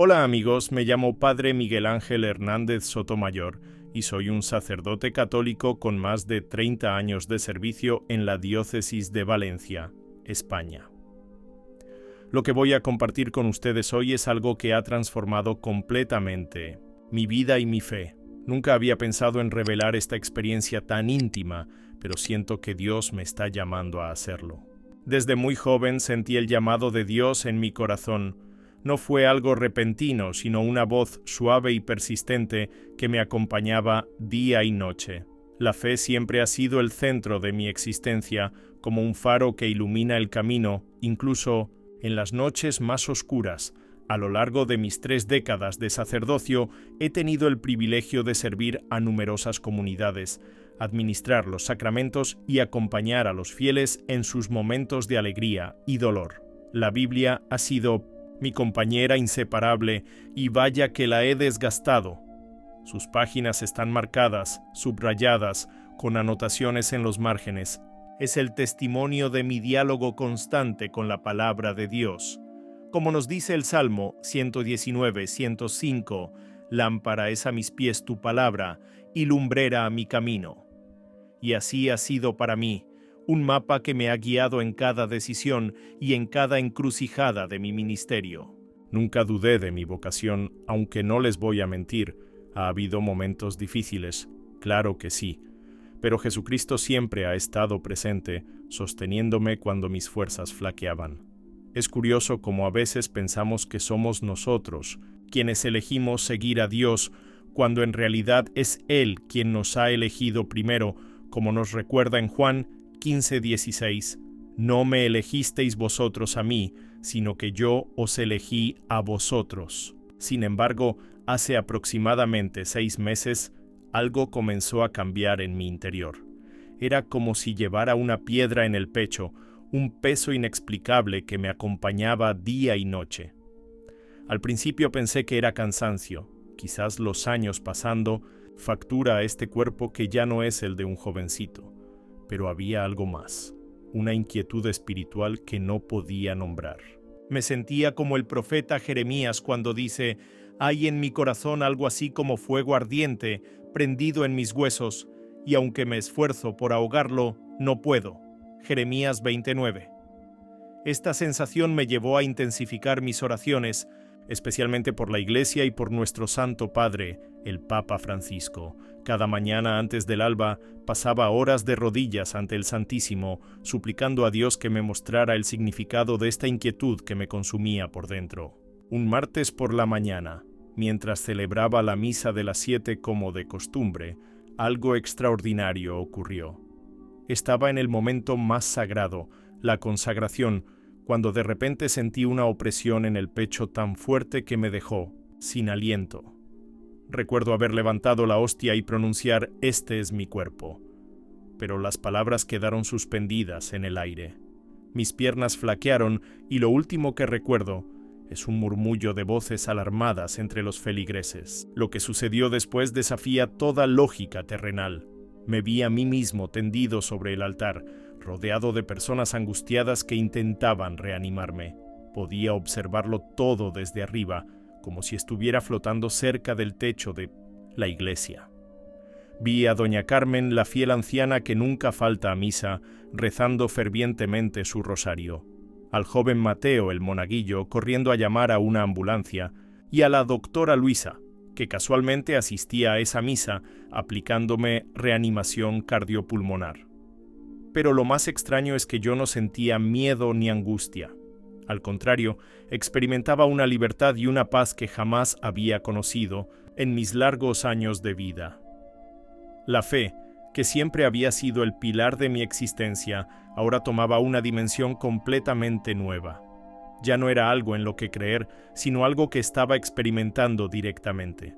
Hola amigos, me llamo Padre Miguel Ángel Hernández Sotomayor y soy un sacerdote católico con más de 30 años de servicio en la diócesis de Valencia, España. Lo que voy a compartir con ustedes hoy es algo que ha transformado completamente mi vida y mi fe. Nunca había pensado en revelar esta experiencia tan íntima, pero siento que Dios me está llamando a hacerlo. Desde muy joven sentí el llamado de Dios en mi corazón. No fue algo repentino, sino una voz suave y persistente que me acompañaba día y noche. La fe siempre ha sido el centro de mi existencia, como un faro que ilumina el camino, incluso en las noches más oscuras. A lo largo de mis 3 décadas de sacerdocio, he tenido el privilegio de servir a numerosas comunidades, administrar los sacramentos y acompañar a los fieles en sus momentos de alegría y dolor. La Biblia ha sido mi compañera inseparable, y vaya que la he desgastado. Sus páginas están marcadas, subrayadas, con anotaciones en los márgenes. Es el testimonio de mi diálogo constante con la palabra de Dios. Como nos dice el Salmo 119:105, lámpara es a mis pies tu palabra y lumbrera a mi camino. Y así ha sido para mí, un mapa que me ha guiado en cada decisión y en cada encrucijada de mi ministerio. Nunca dudé de mi vocación, aunque no les voy a mentir, ha habido momentos difíciles, claro que sí, pero Jesucristo siempre ha estado presente, sosteniéndome cuando mis fuerzas flaqueaban. Es curioso cómo a veces pensamos que somos nosotros quienes elegimos seguir a Dios, cuando en realidad es Él quien nos ha elegido primero, como nos recuerda en Juan 15:16, no me elegisteis vosotros a mí, sino que yo os elegí a vosotros. Sin embargo, hace aproximadamente 6 meses, algo comenzó a cambiar en mi interior. Era como si llevara una piedra en el pecho, un peso inexplicable que me acompañaba día y noche. Al principio pensé que era cansancio, quizás los años pasando factura a este cuerpo que ya no es el de un jovencito. Pero había algo más, una inquietud espiritual que no podía nombrar. Me sentía como el profeta Jeremías cuando dice: «Hay en mi corazón algo así como fuego ardiente, prendido en mis huesos, y aunque me esfuerzo por ahogarlo, no puedo». Jeremías 29. Esta sensación me llevó a intensificar mis oraciones, especialmente por la Iglesia y por nuestro Santo Padre, el Papa Francisco. Cada mañana antes del alba pasaba horas de rodillas ante el Santísimo, suplicando a Dios que me mostrara el significado de esta inquietud que me consumía por dentro. Un martes por la mañana, mientras celebraba la misa de las 7 como de costumbre, algo extraordinario ocurrió. Estaba en el momento más sagrado, la consagración, cuando de repente sentí una opresión en el pecho tan fuerte que me dejó sin aliento. Recuerdo haber levantado la hostia y pronunciar: «Este es mi cuerpo», pero las palabras quedaron suspendidas en el aire. Mis piernas flaquearon y lo último que recuerdo es un murmullo de voces alarmadas entre los feligreses. Lo que sucedió después desafía toda lógica terrenal. Me vi a mí mismo tendido sobre el altar, rodeado de personas angustiadas que intentaban reanimarme. Podía observarlo todo desde arriba, como si estuviera flotando cerca del techo de la iglesia. Vi a doña Carmen, la fiel anciana que nunca falta a misa, rezando fervientemente su rosario, al joven Mateo, el monaguillo, corriendo a llamar a una ambulancia, y a la doctora Luisa, que casualmente asistía a esa misa, aplicándome reanimación cardiopulmonar. Pero lo más extraño es que yo no sentía miedo ni angustia. Al contrario, experimentaba una libertad y una paz que jamás había conocido en mis largos años de vida. La fe, que siempre había sido el pilar de mi existencia, ahora tomaba una dimensión completamente nueva. Ya no era algo en lo que creer, sino algo que estaba experimentando directamente.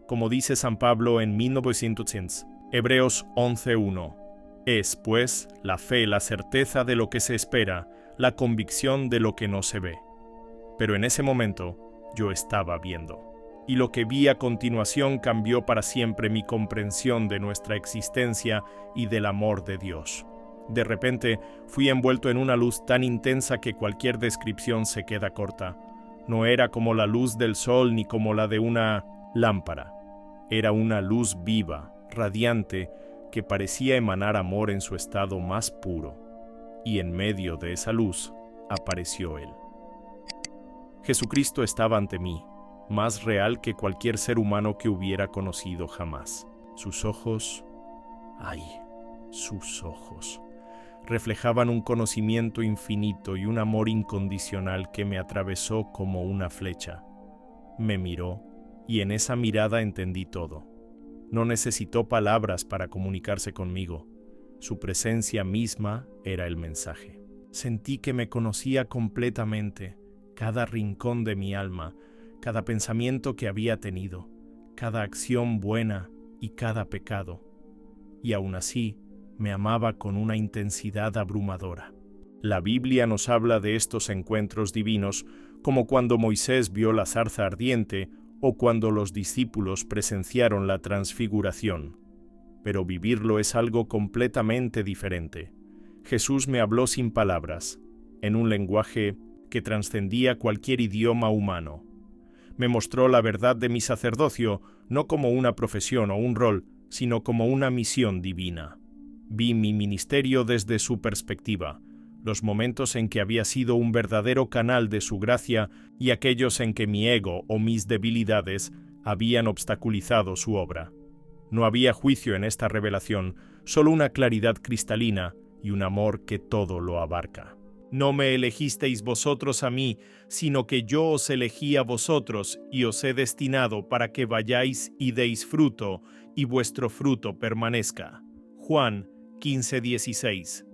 Como dice San Pablo en 1900, Hebreos 11:1, es, pues, la fe la certeza de lo que se espera, la convicción de lo que no se ve. Pero en ese momento yo estaba viendo. Y lo que vi a continuación cambió para siempre mi comprensión de nuestra existencia y del amor de Dios. De repente fui envuelto en una luz tan intensa que cualquier descripción se queda corta. No era como la luz del sol ni como la de una lámpara. Era una luz viva, radiante, que parecía emanar amor en su estado más puro. Y en medio de esa luz apareció Él. Jesucristo estaba ante mí, más real que cualquier ser humano que hubiera conocido jamás. Sus ojos, ¡ay! Sus ojos reflejaban un conocimiento infinito y un amor incondicional que me atravesó como una flecha. Me miró y en esa mirada entendí todo. No necesitó palabras para comunicarse conmigo. Su presencia misma era el mensaje. Sentí que me conocía completamente, cada rincón de mi alma, cada pensamiento que había tenido, cada acción buena y cada pecado. Y aún así, me amaba con una intensidad abrumadora. La Biblia nos habla de estos encuentros divinos como cuando Moisés vio la zarza ardiente o cuando los discípulos presenciaron la transfiguración. Pero vivirlo es algo completamente diferente. Jesús me habló sin palabras, en un lenguaje que trascendía cualquier idioma humano. Me mostró la verdad de mi sacerdocio, no como una profesión o un rol, sino como una misión divina. Vi mi ministerio desde su perspectiva, los momentos en que había sido un verdadero canal de su gracia y aquellos en que mi ego o mis debilidades habían obstaculizado su obra. No había juicio en esta revelación, solo una claridad cristalina y un amor que todo lo abarca. No me elegisteis vosotros a mí, sino que yo os elegí a vosotros y os he destinado para que vayáis y deis fruto, y vuestro fruto permanezca. Juan 15:16.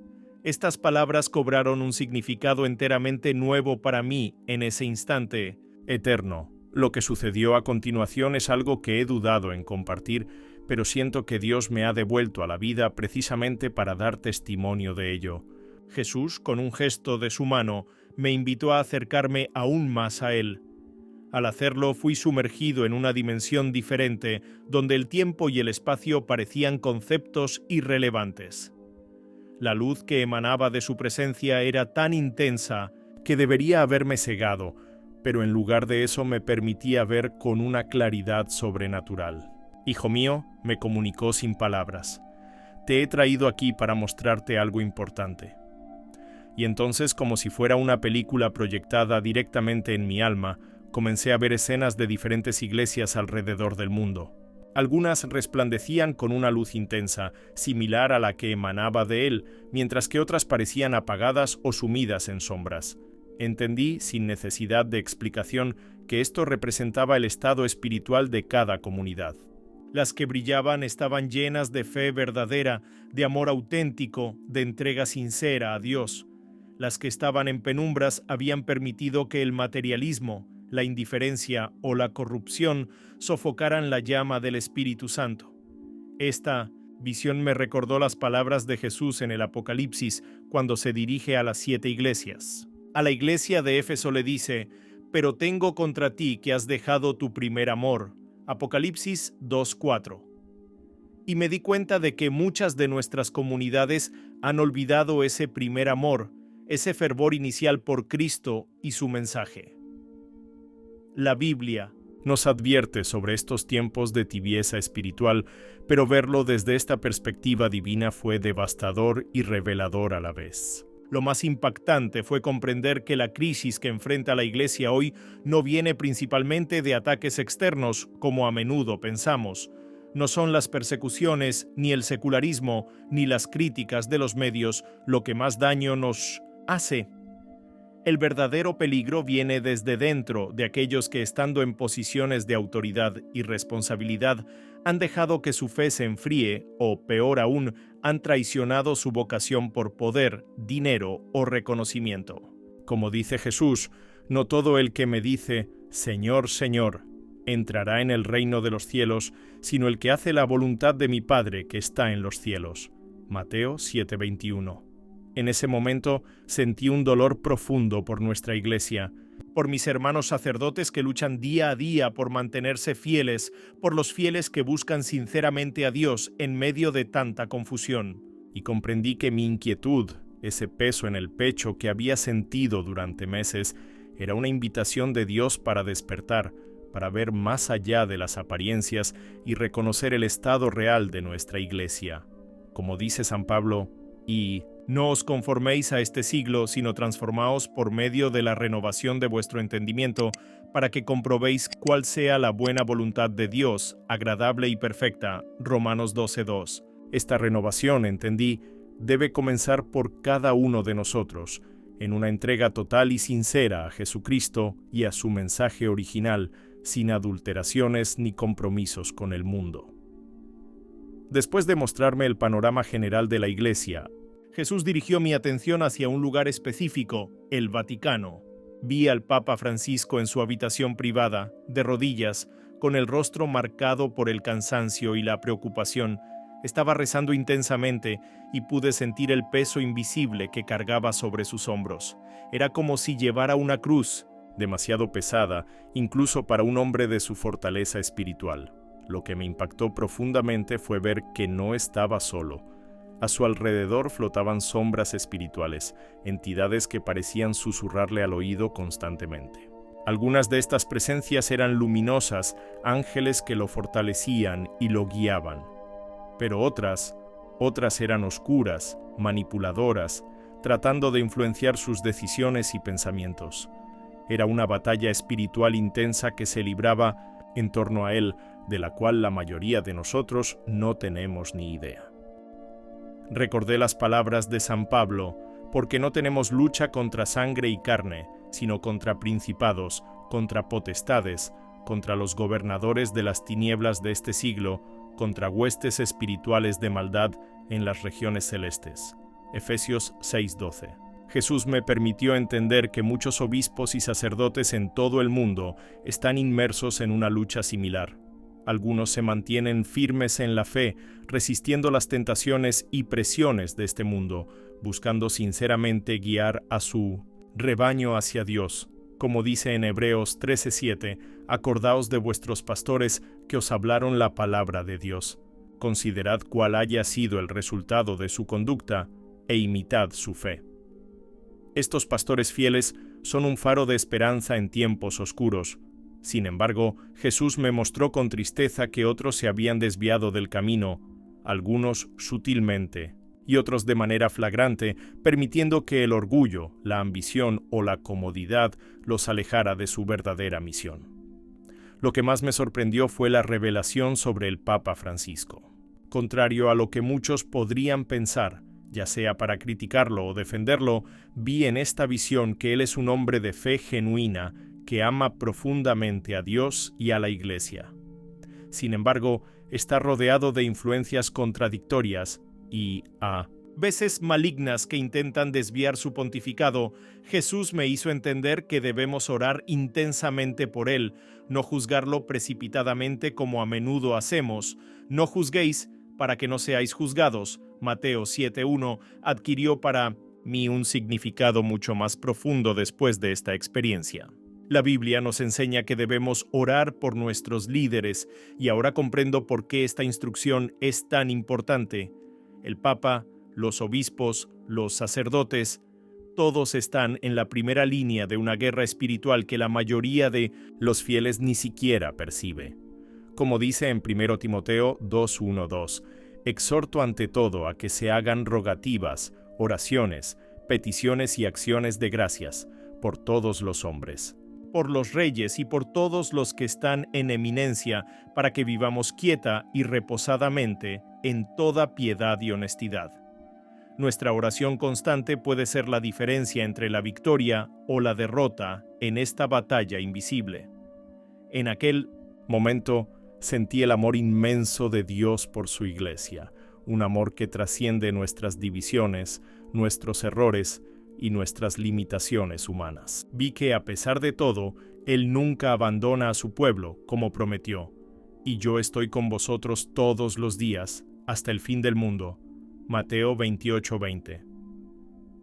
Estas palabras cobraron un significado enteramente nuevo para mí en ese instante eterno. Lo que sucedió a continuación es algo que he dudado en compartir, pero siento que Dios me ha devuelto a la vida precisamente para dar testimonio de ello. Jesús, con un gesto de su mano, me invitó a acercarme aún más a Él. Al hacerlo, fui sumergido en una dimensión diferente, donde el tiempo y el espacio parecían conceptos irrelevantes. La luz que emanaba de su presencia era tan intensa que debería haberme cegado, pero en lugar de eso me permitía ver con una claridad sobrenatural. Hijo mío, me comunicó sin palabras, te he traído aquí para mostrarte algo importante. Y entonces, como si fuera una película proyectada directamente en mi alma, comencé a ver escenas de diferentes iglesias alrededor del mundo. Algunas resplandecían con una luz intensa, similar a la que emanaba de él, mientras que otras parecían apagadas o sumidas en sombras. Entendí, sin necesidad de explicación, que esto representaba el estado espiritual de cada comunidad. Las que brillaban estaban llenas de fe verdadera, de amor auténtico, de entrega sincera a Dios. Las que estaban en penumbras habían permitido que el materialismo, la indiferencia o la corrupción sofocaran la llama del Espíritu Santo. Esta visión me recordó las palabras de Jesús en el Apocalipsis cuando se dirige a las 7 iglesias. A la iglesia de Éfeso le dice: «Pero tengo contra ti que has dejado tu primer amor». Apocalipsis 2:4. Y me di cuenta de que muchas de nuestras comunidades han olvidado ese primer amor, ese fervor inicial por Cristo y su mensaje. La Biblia nos advierte sobre estos tiempos de tibieza espiritual, pero verlo desde esta perspectiva divina fue devastador y revelador a la vez. Lo más impactante fue comprender que la crisis que enfrenta la Iglesia hoy no viene principalmente de ataques externos, como a menudo pensamos. No son las persecuciones, ni el secularismo, ni las críticas de los medios lo que más daño nos hace. El verdadero peligro viene desde dentro de aquellos que, estando en posiciones de autoridad y responsabilidad, han dejado que su fe se enfríe o, peor aún, han traicionado su vocación por poder, dinero o reconocimiento. Como dice Jesús, no todo el que me dice, Señor, Señor, entrará en el reino de los cielos, sino el que hace la voluntad de mi Padre que está en los cielos. Mateo 7:21. En ese momento sentí un dolor profundo por nuestra iglesia, por mis hermanos sacerdotes que luchan día a día por mantenerse fieles, por los fieles que buscan sinceramente a Dios en medio de tanta confusión. Y comprendí que mi inquietud, ese peso en el pecho que había sentido durante meses, Era una invitación de Dios para despertar, para ver más allá de las apariencias y reconocer el estado real de nuestra iglesia. Como dice San Pablo, y no os conforméis a este siglo, sino transformaos por medio de la renovación de vuestro entendimiento, para que comprobéis cuál sea la buena voluntad de Dios, agradable y perfecta. Romanos 12:2. Esta renovación, entendí, debe comenzar por cada uno de nosotros, en una entrega total y sincera a Jesucristo y a su mensaje original, sin adulteraciones ni compromisos con el mundo. Después de mostrarme el panorama general de la Iglesia, Jesús dirigió mi atención hacia un lugar específico, el Vaticano. Vi al Papa Francisco en su habitación privada, de rodillas, con el rostro marcado por el cansancio y la preocupación. Estaba rezando intensamente y pude sentir el peso invisible que cargaba sobre sus hombros. Era como si llevara una cruz, demasiado pesada, incluso para un hombre de su fortaleza espiritual. Lo que me impactó profundamente fue ver que no estaba solo. A su alrededor flotaban sombras espirituales, entidades que parecían susurrarle al oído constantemente. Algunas de estas presencias eran luminosas, ángeles que lo fortalecían y lo guiaban. Pero otras eran oscuras, manipuladoras, tratando de influenciar sus decisiones y pensamientos. Era una batalla espiritual intensa que se libraba en torno a él, de la cual la mayoría de nosotros no tenemos ni idea. Recordé las palabras de San Pablo, porque no tenemos lucha contra sangre y carne, sino contra principados, contra potestades, contra los gobernadores de las tinieblas de este siglo, contra huestes espirituales de maldad en las regiones celestes. Efesios 6:12. Jesús me permitió entender que muchos obispos y sacerdotes en todo el mundo están inmersos en una lucha similar. Algunos se mantienen firmes en la fe, resistiendo las tentaciones y presiones de este mundo, buscando sinceramente guiar a su rebaño hacia Dios. Como dice en Hebreos 13:7, acordaos de vuestros pastores que os hablaron la palabra de Dios. Considerad cuál haya sido el resultado de su conducta e imitad su fe. Estos pastores fieles son un faro de esperanza en tiempos oscuros. Sin embargo, Jesús me mostró con tristeza que otros se habían desviado del camino, algunos sutilmente y otros de manera flagrante, permitiendo que el orgullo, la ambición o la comodidad los alejara de su verdadera misión. Lo que más me sorprendió fue la revelación sobre el Papa Francisco. Contrario a lo que muchos podrían pensar, ya sea para criticarlo o defenderlo, vi en esta visión que él es un hombre de fe genuina que ama profundamente a Dios y a la Iglesia. Sin embargo, está rodeado de influencias contradictorias y, a veces malignas, que intentan desviar su pontificado. Jesús me hizo entender que debemos orar intensamente por él, no juzgarlo precipitadamente como a menudo hacemos. No juzguéis para que no seáis juzgados. Mateo 7:1 adquirió para mí un significado mucho más profundo después de esta experiencia. La Biblia nos enseña que debemos orar por nuestros líderes, y ahora comprendo por qué esta instrucción es tan importante. El Papa, los obispos, los sacerdotes, todos están en la primera línea de una guerra espiritual que la mayoría de los fieles ni siquiera percibe. Como dice en 1 Timoteo 2:1-2, exhorto ante todo a que se hagan rogativas, oraciones, peticiones y acciones de gracias por todos los hombres, por los reyes y por todos los que están en eminencia, para que vivamos quieta y reposadamente en toda piedad y honestidad. Nuestra oración constante puede ser la diferencia entre la victoria o la derrota en esta batalla invisible. En aquel momento sentí el amor inmenso de Dios por su Iglesia, un amor que trasciende nuestras divisiones, nuestros errores y nuestras limitaciones humanas. Vi que, a pesar de todo, Él nunca abandona a su pueblo, como prometió, y yo estoy con vosotros todos los días, hasta el fin del mundo. Mateo 28:20.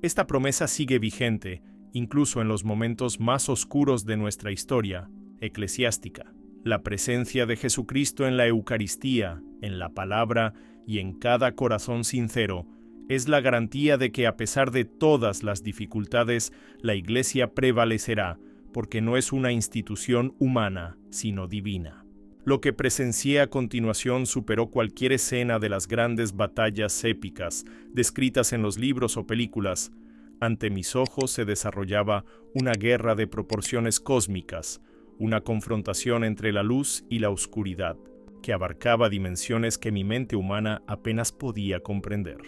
Esta promesa sigue vigente, incluso en los momentos más oscuros de nuestra historia eclesiástica. La presencia de Jesucristo en la Eucaristía, en la palabra y en cada corazón sincero es la garantía de que, a pesar de todas las dificultades, la Iglesia prevalecerá, porque no es una institución humana, sino divina. Lo que presencié a continuación superó cualquier escena de las grandes batallas épicas descritas en los libros o películas. Ante mis ojos se desarrollaba una guerra de proporciones cósmicas, una confrontación entre la luz y la oscuridad, que abarcaba dimensiones que mi mente humana apenas podía comprender.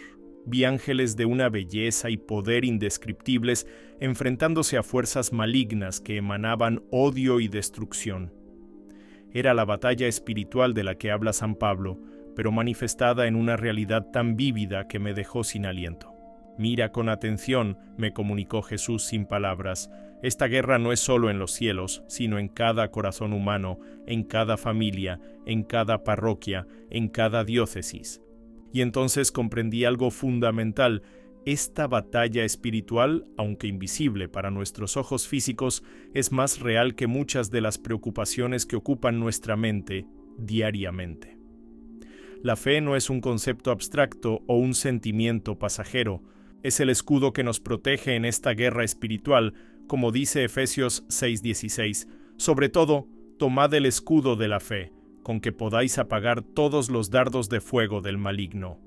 Vi ángeles de una belleza y poder indescriptibles enfrentándose a fuerzas malignas que emanaban odio y destrucción. Era la batalla espiritual de la que habla San Pablo, pero manifestada en una realidad tan vívida que me dejó sin aliento. Mira con atención, me comunicó Jesús sin palabras. Esta guerra no es solo en los cielos, sino en cada corazón humano, en cada familia, en cada parroquia, en cada diócesis. Y entonces comprendí algo fundamental. Esta batalla espiritual, aunque invisible para nuestros ojos físicos, es más real que muchas de las preocupaciones que ocupan nuestra mente diariamente. La fe no es un concepto abstracto o un sentimiento pasajero. Es el escudo que nos protege en esta guerra espiritual, como dice Efesios 6:16. Sobre todo, tomad el escudo de la fe, con que podáis apagar todos los dardos de fuego del maligno.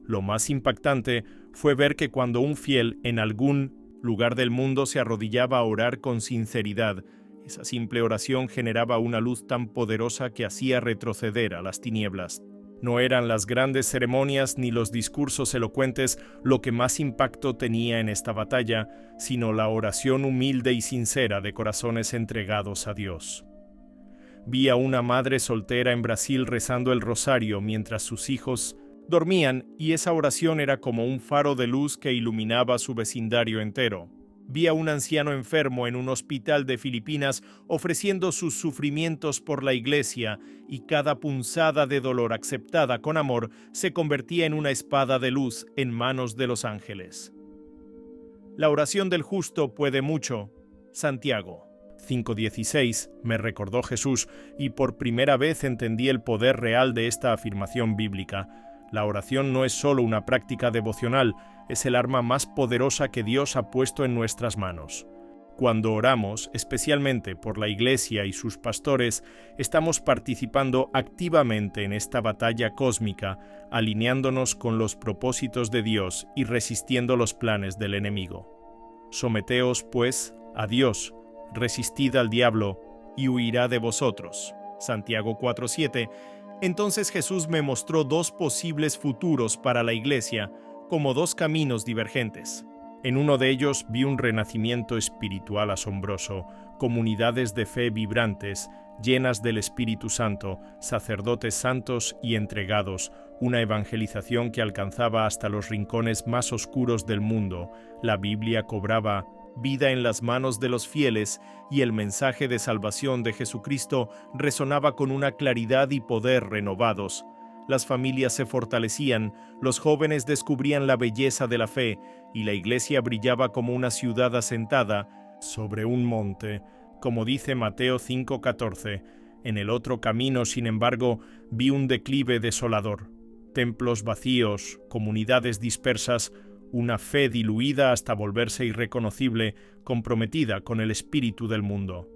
Lo más impactante fue ver que cuando un fiel en algún lugar del mundo se arrodillaba a orar con sinceridad, esa simple oración generaba una luz tan poderosa que hacía retroceder a las tinieblas. No eran las grandes ceremonias ni los discursos elocuentes lo que más impacto tenía en esta batalla, sino la oración humilde y sincera de corazones entregados a Dios. Vi a una madre soltera en Brasil rezando el rosario mientras sus hijos dormían, y esa oración era como un faro de luz que iluminaba su vecindario entero. Vi a un anciano enfermo en un hospital de Filipinas ofreciendo sus sufrimientos por la Iglesia, y cada punzada de dolor aceptada con amor se convertía en una espada de luz en manos de los ángeles. La oración del justo puede mucho. Santiago 5:16 me recordó Jesús, y por primera vez entendí el poder real de esta afirmación bíblica. La oración no es solo una práctica devocional, es el arma más poderosa que Dios ha puesto en nuestras manos. Cuando oramos, especialmente por la Iglesia y sus pastores, estamos participando activamente en esta batalla cósmica, alineándonos con los propósitos de Dios y resistiendo los planes del enemigo. Someteos, pues, a Dios, resistid al diablo, y huirá de vosotros. Santiago 4:7. Entonces Jesús me mostró dos posibles futuros para la Iglesia, como dos caminos divergentes. En uno de ellos vi un renacimiento espiritual asombroso, comunidades de fe vibrantes, llenas del Espíritu Santo, sacerdotes santos y entregados, una evangelización que alcanzaba hasta los rincones más oscuros del mundo. La Biblia cobraba vida en las manos de los fieles, y el mensaje de salvación de Jesucristo resonaba con una claridad y poder renovados. Las familias se fortalecían, los jóvenes descubrían la belleza de la fe, y la Iglesia brillaba como una ciudad asentada sobre un monte, como dice Mateo 5:14. En el otro camino, sin embargo, vi un declive desolador, templos vacíos, comunidades dispersas, una fe diluida hasta volverse irreconocible, comprometida con el espíritu del mundo.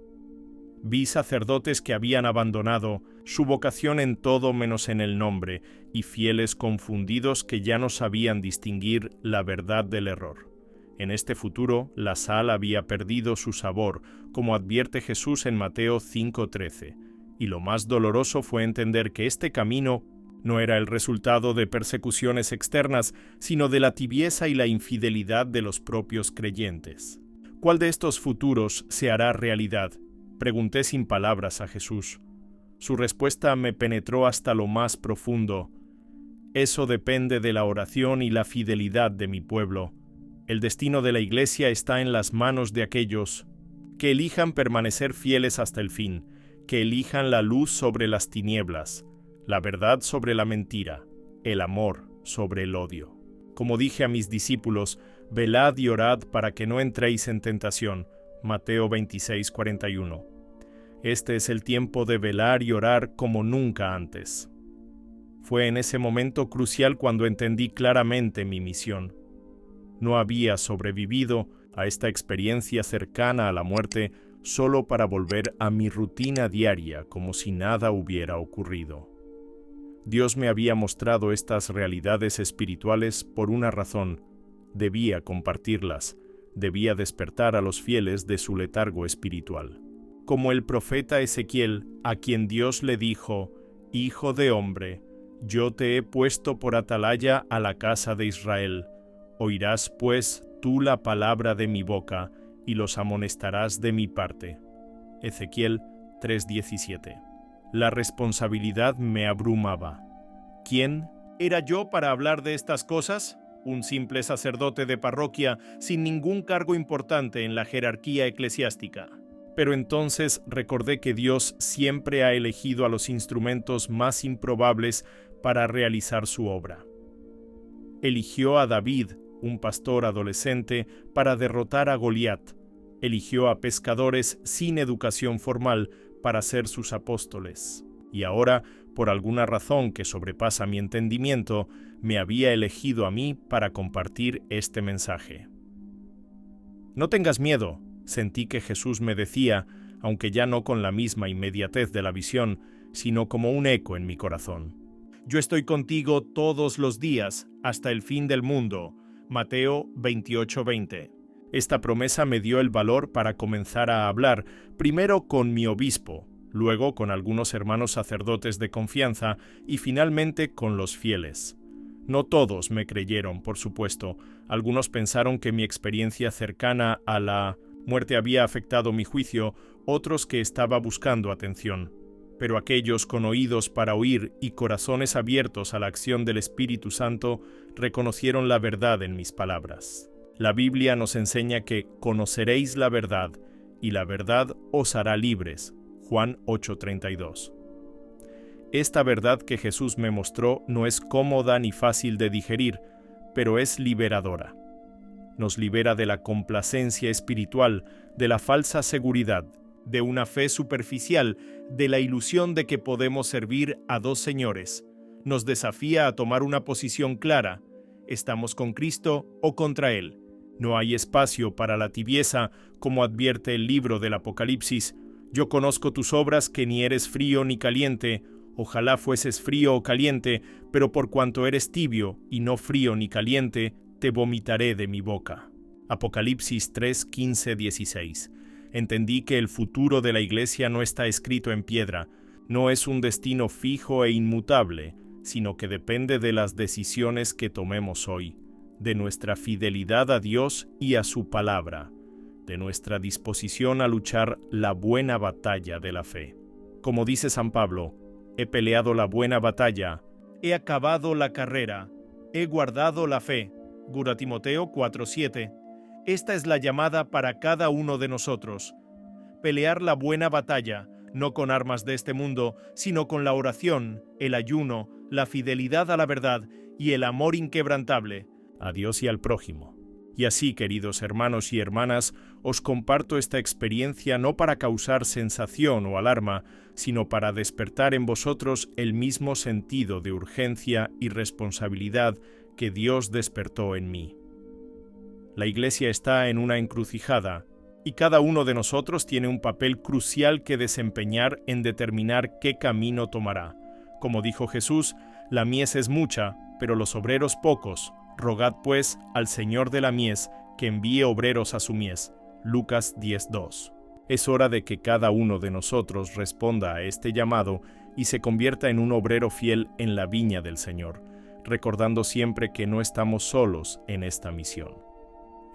Vi sacerdotes que habían abandonado su vocación en todo menos en el nombre, y fieles confundidos que ya no sabían distinguir la verdad del error. En este futuro, la sal había perdido su sabor, como advierte Jesús en Mateo 5:13, y lo más doloroso fue entender que este camino no era el resultado de persecuciones externas, sino de la tibieza y la infidelidad de los propios creyentes. ¿Cuál de estos futuros se hará realidad?, pregunté sin palabras a Jesús. Su respuesta me penetró hasta lo más profundo. Eso depende de la oración y la fidelidad de mi pueblo. El destino de la Iglesia está en las manos de aquellos que elijan permanecer fieles hasta el fin, que elijan la luz sobre las tinieblas, la verdad sobre la mentira, el amor sobre el odio. Como dije a mis discípulos, velad y orad para que no entréis en tentación. Mateo 26:41. Este es el tiempo de velar y orar como nunca antes. Fue en ese momento crucial cuando entendí claramente mi misión. No había sobrevivido a esta experiencia cercana a la muerte solo para volver a mi rutina diaria como si nada hubiera ocurrido. Dios me había mostrado estas realidades espirituales por una razón. Debía compartirlas, debía despertar a los fieles de su letargo espiritual. Como el profeta Ezequiel, a quien Dios le dijo: «Hijo de hombre, yo te he puesto por atalaya a la casa de Israel. Oirás pues tú la palabra de mi boca, y los amonestarás de mi parte». Ezequiel 3:17. La responsabilidad me abrumaba. ¿Quién era yo para hablar de estas cosas? Un simple sacerdote de parroquia sin ningún cargo importante en la jerarquía eclesiástica. Pero entonces recordé que Dios siempre ha elegido a los instrumentos más improbables para realizar su obra. Eligió a David, un pastor adolescente, para derrotar a Goliat. Eligió a pescadores sin educación formal para ser sus apóstoles. Y ahora, por alguna razón que sobrepasa mi entendimiento, me había elegido a mí para compartir este mensaje. No tengas miedo, sentí que Jesús me decía, aunque ya no con la misma inmediatez de la visión, sino como un eco en mi corazón. Yo estoy contigo todos los días, hasta el fin del mundo. Mateo 28:20. Esta promesa me dio el valor para comenzar a hablar, primero con mi obispo, luego con algunos hermanos sacerdotes de confianza y finalmente con los fieles. No todos me creyeron, por supuesto. Algunos pensaron que mi experiencia cercana a la muerte había afectado mi juicio, otros que estaba buscando atención. Pero aquellos con oídos para oír y corazones abiertos a la acción del Espíritu Santo reconocieron la verdad en mis palabras. La Biblia nos enseña que conoceréis la verdad, y la verdad os hará libres. Juan 8:32. Esta verdad que Jesús me mostró no es cómoda ni fácil de digerir, pero es liberadora. Nos libera de la complacencia espiritual, de la falsa seguridad, de una fe superficial, de la ilusión de que podemos servir a dos señores. Nos desafía a tomar una posición clara. ¿Estamos con Cristo o contra Él? No hay espacio para la tibieza, como advierte el libro del Apocalipsis. Yo conozco tus obras, que ni eres frío ni caliente. Ojalá fueses frío o caliente, pero por cuanto eres tibio y no frío ni caliente, te vomitaré de mi boca. Apocalipsis 3:15-16. Entendí que el futuro de la Iglesia no está escrito en piedra, no es un destino fijo e inmutable, sino que depende de las decisiones que tomemos hoy, de nuestra fidelidad a Dios y a su palabra, de nuestra disposición a luchar la buena batalla de la fe. Como dice San Pablo, he peleado la buena batalla, he acabado la carrera, he guardado la fe. 2 Timoteo 4:7. Esta es la llamada para cada uno de nosotros. Pelear la buena batalla, no con armas de este mundo, sino con la oración, el ayuno, la fidelidad a la verdad y el amor inquebrantable a Dios y al prójimo. Y así, queridos hermanos y hermanas, os comparto esta experiencia no para causar sensación o alarma, sino para despertar en vosotros el mismo sentido de urgencia y responsabilidad que Dios despertó en mí. La Iglesia está en una encrucijada, y cada uno de nosotros tiene un papel crucial que desempeñar en determinar qué camino tomará. Como dijo Jesús, la mies es mucha, pero los obreros pocos. Rogad pues al Señor de la mies que envíe obreros a su mies. Lucas 10:2. Es hora de que cada uno de nosotros responda a este llamado y se convierta en un obrero fiel en la viña del Señor, recordando siempre que no estamos solos en esta misión.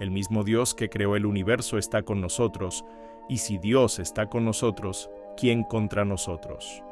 El mismo Dios que creó el universo está con nosotros, y si Dios está con nosotros, ¿quién contra nosotros?